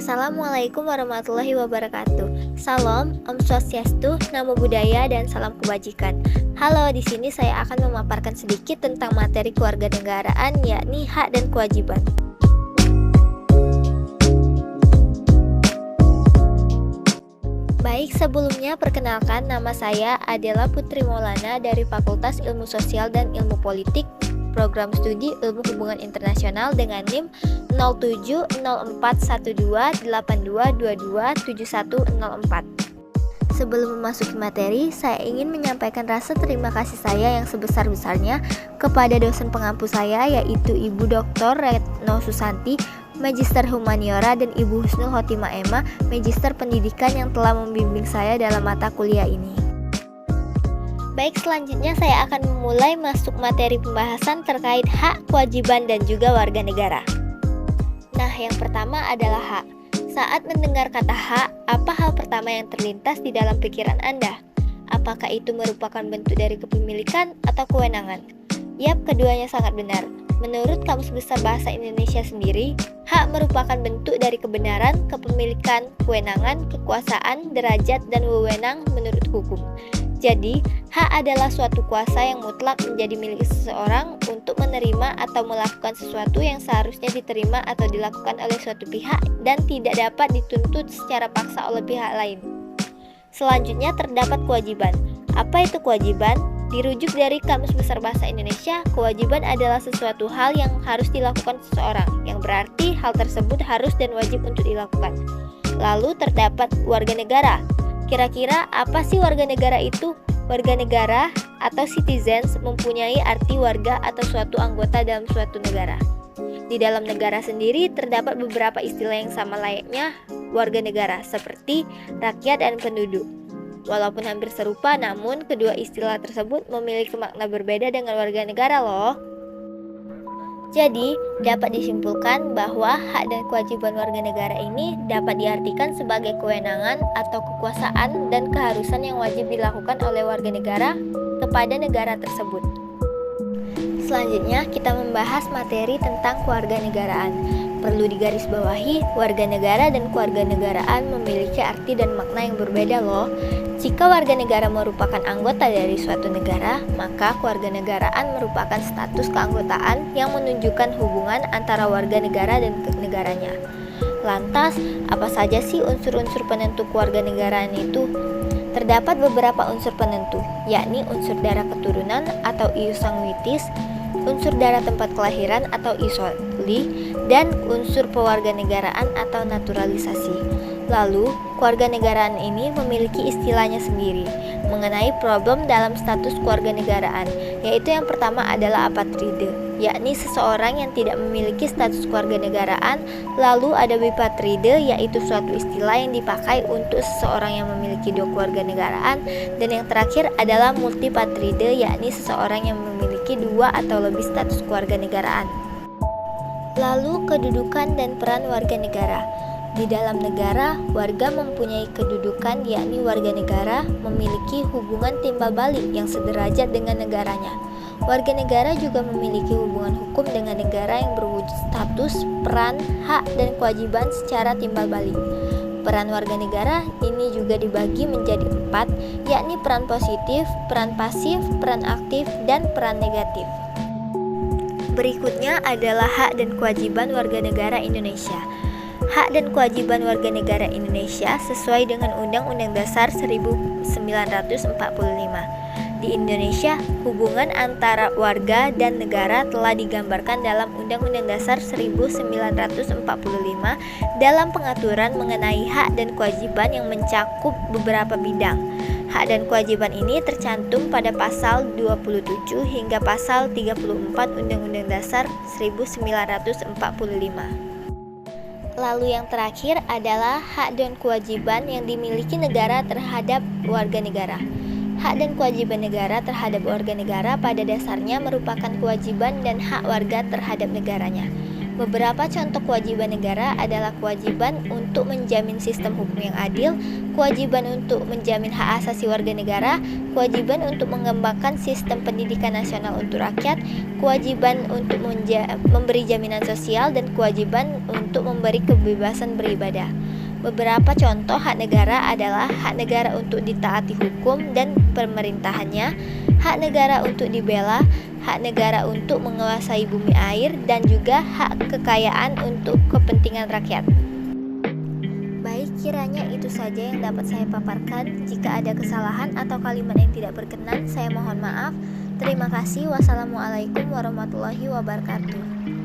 Assalamualaikum warahmatullahi wabarakatuh. Salam, Om Swastiastu, Namo Buddhaya, dan salam kebajikan. Halo, di sini saya akan memaparkan sedikit tentang materi kewarganegaraan, yakni hak dan kewajiban. Baik, sebelumnya perkenalkan, nama saya adalah Putri Maulana dari Fakultas Ilmu Sosial dan Ilmu Politik, Program Studi Ilmu Hubungan Internasional dengan NIM 07041282227104. Sebelum memasuki materi, saya ingin menyampaikan rasa terima kasih saya yang sebesar-besarnya kepada dosen pengampu saya, yaitu Ibu Dr. Retno Susanti, Magister Humaniora, dan Ibu Husnul Khotimah Emma, Magister Pendidikan, yang telah membimbing saya dalam mata kuliah ini. Baik, selanjutnya saya akan memulai masuk materi pembahasan terkait hak, kewajiban, dan juga warga negara. Nah, yang pertama adalah hak. Saat mendengar kata hak, apa hal pertama yang terlintas di dalam pikiran Anda? Apakah itu merupakan bentuk dari kepemilikan atau kewenangan? Yap, keduanya sangat benar. Menurut Kamus Besar Bahasa Indonesia sendiri, hak merupakan bentuk dari kebenaran, kepemilikan, kewenangan, kekuasaan, derajat, dan wewenang menurut hukum. Jadi, hak adalah suatu kuasa yang mutlak menjadi milik seseorang untuk menerima atau melakukan sesuatu yang seharusnya diterima atau dilakukan oleh suatu pihak dan tidak dapat dituntut secara paksa oleh pihak lain. Selanjutnya terdapat kewajiban. Apa itu kewajiban? Dirujuk dari Kamus Besar Bahasa Indonesia, kewajiban adalah sesuatu hal yang harus dilakukan seseorang, yang berarti hal tersebut harus dan wajib untuk dilakukan. Lalu terdapat warga negara. Kira-kira apa sih warga negara itu? Warga negara atau citizens mempunyai arti warga atau suatu anggota dalam suatu negara. Di dalam negara sendiri terdapat beberapa istilah yang sama layaknya warga negara, seperti rakyat dan penduduk. Walaupun hampir serupa, namun kedua istilah tersebut memiliki makna berbeda dengan warga negara loh. Jadi, dapat disimpulkan bahwa hak dan kewajiban warga negara ini dapat diartikan sebagai kewenangan atau kekuasaan dan keharusan yang wajib dilakukan oleh warga negara kepada negara tersebut. Selanjutnya, kita membahas materi tentang kewarganegaraan. Perlu digarisbawahi, warga negara dan kewarganegaraan memiliki arti dan makna yang berbeda loh. Jika warga negara merupakan anggota dari suatu negara, maka kewarganegaraan merupakan status keanggotaan yang menunjukkan hubungan antara warga negara dan negaranya. Lantas, apa saja sih unsur-unsur penentu kewarganegaraan itu? Terdapat beberapa unsur penentu, yakni unsur darah keturunan atau ius sanguinis, unsur darah tempat kelahiran atau ius soli, dan unsur pewarganegaraan atau naturalisasi. Lalu, kewarganegaraan ini memiliki istilahnya sendiri mengenai problem dalam status kewarganegaraan, yaitu yang pertama adalah apatride, yakni seseorang yang tidak memiliki status kewarganegaraan. Lalu ada bipatride, yaitu suatu istilah yang dipakai untuk seseorang yang memiliki dua kewarganegaraan. Dan yang terakhir adalah multipatride, yakni seseorang yang memiliki dua atau lebih status kewarganegaraan. Lalu, kedudukan dan peran warga negara. Di dalam negara, warga mempunyai kedudukan, yakni warga negara memiliki hubungan timbal balik yang sederajat dengan negaranya. Warga negara juga memiliki hubungan hukum dengan negara yang berwujud status, peran, hak, dan kewajiban secara timbal balik. Peran warga negara ini juga dibagi menjadi 4, yakni peran positif, peran pasif, peran aktif, dan peran negatif. Berikutnya adalah hak dan kewajiban warga negara Indonesia. Hak dan kewajiban warga negara Indonesia sesuai dengan Undang-Undang Dasar 1945. Di Indonesia, hubungan antara warga dan negara telah digambarkan dalam Undang-Undang Dasar 1945 dalam pengaturan mengenai hak dan kewajiban yang mencakup beberapa bidang. Hak dan kewajiban ini tercantum pada pasal 27 hingga pasal 34 Undang-Undang Dasar 1945. Lalu yang terakhir adalah hak dan kewajiban yang dimiliki negara terhadap warga negara. Hak dan kewajiban negara terhadap warga negara pada dasarnya merupakan kewajiban dan hak warga terhadap negaranya. Beberapa contoh kewajiban negara adalah kewajiban untuk menjamin sistem hukum yang adil, kewajiban untuk menjamin hak asasi warga negara, kewajiban untuk mengembangkan sistem pendidikan nasional untuk rakyat, kewajiban untuk memberi jaminan sosial, dan kewajiban untuk memberi kebebasan beribadah. Beberapa contoh hak negara adalah hak negara untuk ditaati hukum dan pemerintahannya, hak negara untuk dibela, hak negara untuk menguasai bumi air, dan juga hak kekayaan untuk kepentingan rakyat. Baik, kiranya itu saja yang dapat saya paparkan. Jika ada kesalahan atau kalimat yang tidak berkenan, saya mohon maaf. Terima kasih. Wassalamualaikum warahmatullahi wabarakatuh.